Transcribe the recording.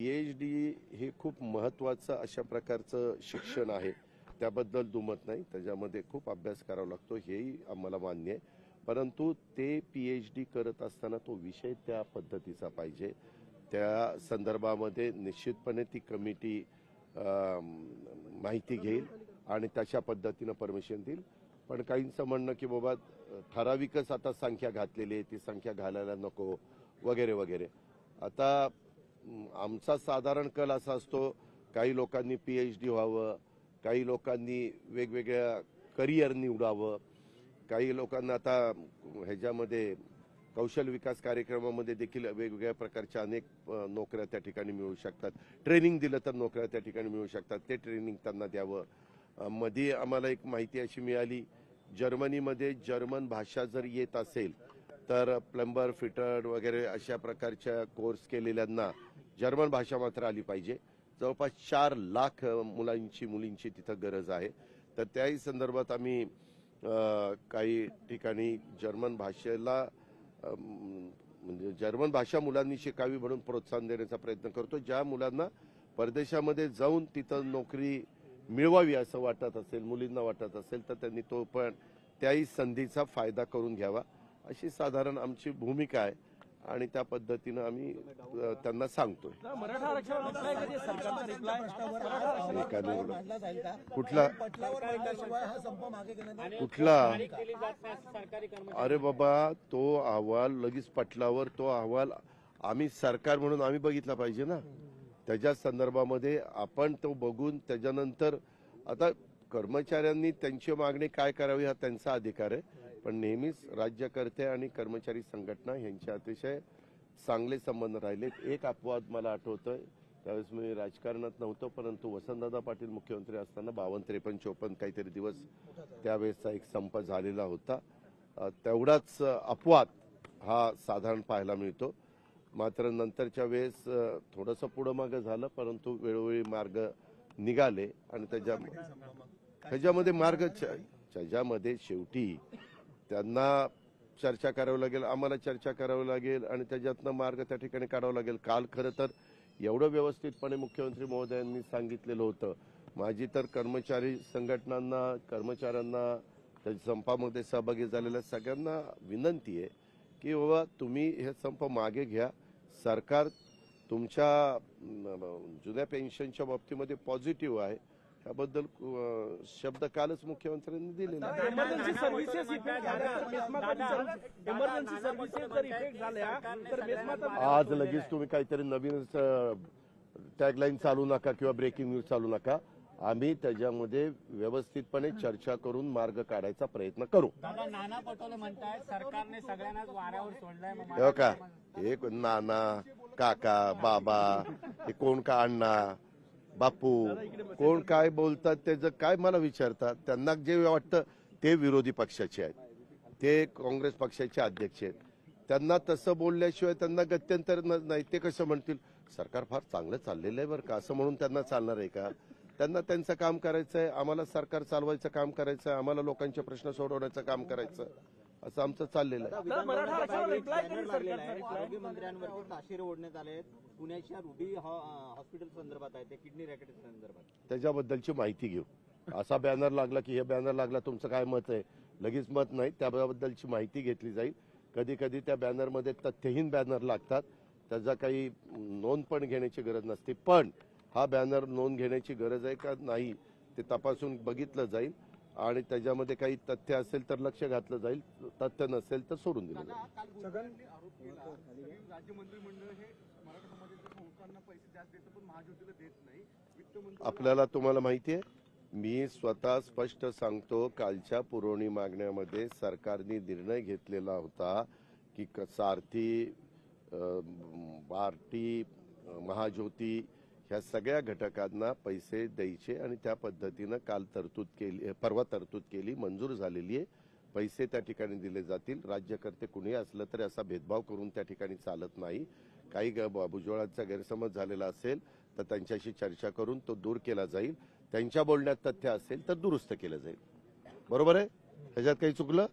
PhD हे खूप महत्त्वाचं अशा प्रकारचं शिक्षण आहे, त्याबद्दल दुमत नाही. त्याच्यामध्ये खूप अभ्यास करावा लागतो, हेही आम्हाला मान्य आहे. परंतु ते PhD करत असताना तो विषय त्या पद्धतीचा पाहिजे. त्या संदर्भामध्ये निश्चितपणे ती कमिटी माहिती घेईल आणि तशा पद्धतीनं परमिशन देईल. पण काहींचं म्हणणं की बाबा ठराविकच आता संख्या घातलेली आहे, ती संख्या घालायला नको वगैरे वगैरे. आता आमचा साधारण कल असा असतो, काही लोकांनी PhD व्हावं, काही लोकांनी वेगवेगळ्या करिअर निवडावं, काही लोकांना आता ह्याच्यामध्ये कौशल विकास कार्यक्रमामध्ये देखील वेगवेगळ्या प्रकारच्या अनेक नोकऱ्या त्या ठिकाणी मिळू शकतात. ट्रेनिंग दिलं तर नोकऱ्या त्या ठिकाणी मिळू शकतात, ते ट्रेनिंग त्यांना द्यावं. मध्ये आम्हाला एक माहिती अशी मिळाली, जर्मनीमध्ये जर्मन भाषा जर येत असेल तर प्लंबर, फिटर वगैरे अशा प्रकारच्या कोर्स केलेल्यांना जर्मन भाषा मात्र आली पाहिजे. जवळपास 4 लाख मुलींची तिथं गरज आहे. तर त्याही संदर्भात आम्ही काही ठिकाणी जर्मन भाषेला म्हणजे जर्मन भाषा मुलांनी शिकावी म्हणून प्रोत्साहन देण्याचा प्रयत्न करतो. ज्या मुलांना परदेशामध्ये जाऊन तिथं नोकरी मिळवावी असं वाटत असेल, मुलींना वाटत असेल, तर त्यांनी तो पण त्याही संधीचा फायदा करून घ्यावा, अशी साधारण आमची भूमिका आहे आणि त्या पद्धतीनं आम्ही त्यांना सांगतोय. कुठला अरे बाबा, तो अहवाल लगेच पटलावर तो अहवाल आम्ही सरकार म्हणून आम्ही बघितला पाहिजे ना. त्याच्या संदर्भामध्ये आपण तो बघून त्याच्यानंतर आता कर्मचाऱ्यांनी त्यांची मागणी काय करावी हा त्यांचा अधिकार आहे. पण नेहमीच राज्यकर्ते आणि कर्मचारी संघटना यांचे अतिशय चांगले संबंध राहिले. एक अपवाद मला आठवतोय, त्यावेळेस मी राजकारणात नव्हतो, परंतु वसंतदादा पाटील मुख्यमंत्री असताना 52, 53, 54 काहीतरी दिवस त्यावेळेसचा एक संप झालेला होता. तेवढाच अपवाद हा साधारण पाहायला मिळतो. मात्र नंतरच्या वेळेस थोडंसं पुढं मागं झालं, परंतु वेळोवेळी मार्ग निघाले आणि त्याच्यामध्ये मार्ग त्याच्यामध्ये शेवटी त्यांना चर्चा करावी लागेल, आम्हाला चर्चा करावी लागेल आणि त्याच्यातनं मार्ग त्या ठिकाणी काढावा लागेल. काल खरं तर एवढं व्यवस्थितपणे मुख्यमंत्री महोदयांनी सांगितलेलं होतं. माझी तर कर्मचारी संघटनांना, कर्मचाऱ्यांना, त्या संपामध्ये सहभागी झालेल्या सगळ्यांना विनंती आहे की बाबा तुम्ही हे संप मागे घ्या. सरकार तुमच्या जुन्या पेन्शनच्या बाबतीमध्ये पॉझिटिव्ह आहे, त्याबद्दल शब्द कालच मुख्यमंत्र्यांनी दिलेला. आज लगेच तुम्ही काहीतरी नवीन टॅगलाईन चालू नका किंवा ब्रेकिंग न्यूज चालू नका. आम्ही त्याच्यामध्ये व्यवस्थितपणे चर्चा करून मार्ग काढायचा प्रयत्न करू. नाना पटोले म्हणतायत सरकारने सगळ्यांनाच वाऱ्यावर सोडलंय. का एक नाना, काका, बाबा, हे कोण का अण्णा, बापू, कोण काय बोलतात त्याचं काय मला विचारतात. त्यांना जे वाटतं ते विरोधी पक्षाचे आहेत, ते काँग्रेस पक्षाचे अध्यक्ष आहेत. त्यांना तसं बोलल्याशिवाय त्यांना गत्यंतर नाही. ते कसं म्हणतील सरकार फार चांगलं चाललेलं आहे बरं का, असं म्हणून त्यांना चालणार आहे का? त्यांना त्यांचं काम करायचं आहे, आम्हाला सरकार चालवायचं काम करायचं आहे, आम्हाला लोकांचे प्रश्न सोडवण्याचं काम करायचं, असं आमचं चाललेलं आहे. आरोग्यमंत्र्यांवरती ताशेरे ओढण्यात आले. पुण्याच्या रुबी हॉस्पिटल संदर्भात आहे, ते किडनी रॅकेट संदर्भात, त्याच्याबद्दलची माहिती घेऊ. असा बॅनर लागला की हे बॅनर लागला, तुमचं काय मत आहे, लगेच मत नाही, त्याबद्दलची माहिती घेतली जाईल. कधी कधी त्या बॅनरमध्ये तथ्यहीन बॅनर लागतात, त्याचा काही नोंद पण घेण्याची गरज नसते. पण हा बॅनर नोंद घेण्याची गरज आहे का नाही ते तपासून बघितलं जाईल आणि त्याच्यामध्ये काही तथ्य असेल तर लक्ष घातलं जाईल, तथ्य नसेल तर सोडून दिलं जाईल. आपल्याला तुम्हाला माहिती आहे, मी स्वतः स्पष्ट सांगतो, कालच्या पुरवणी मागण्यामध्ये सरकारने निर्णय घेतलेला होता की सारथी, बार्टी, महाज्योती ह्या सगळ्या घटकांना पैसे द्यायचे आणि त्या पद्धतीनं काल तरतूद केली, परवा तरतूद केली, मंजूर झालेली आहे. पैसे त्या ठिकाणी दिले जातील. राज्यकर्ते कुणी असलं तरी असा भेदभाव करून त्या ठिकाणी चालत नाही. काही भुजबळांचा गैरसमज झालेला असेल तर त्यांच्याशी चर्चा करून तो दूर केला जाईल. त्यांच्या बोलण्यात तथ्य असेल तर दुरुस्त केलं जाईल. बरोबर आहे? त्याच्यात काही चुकलं?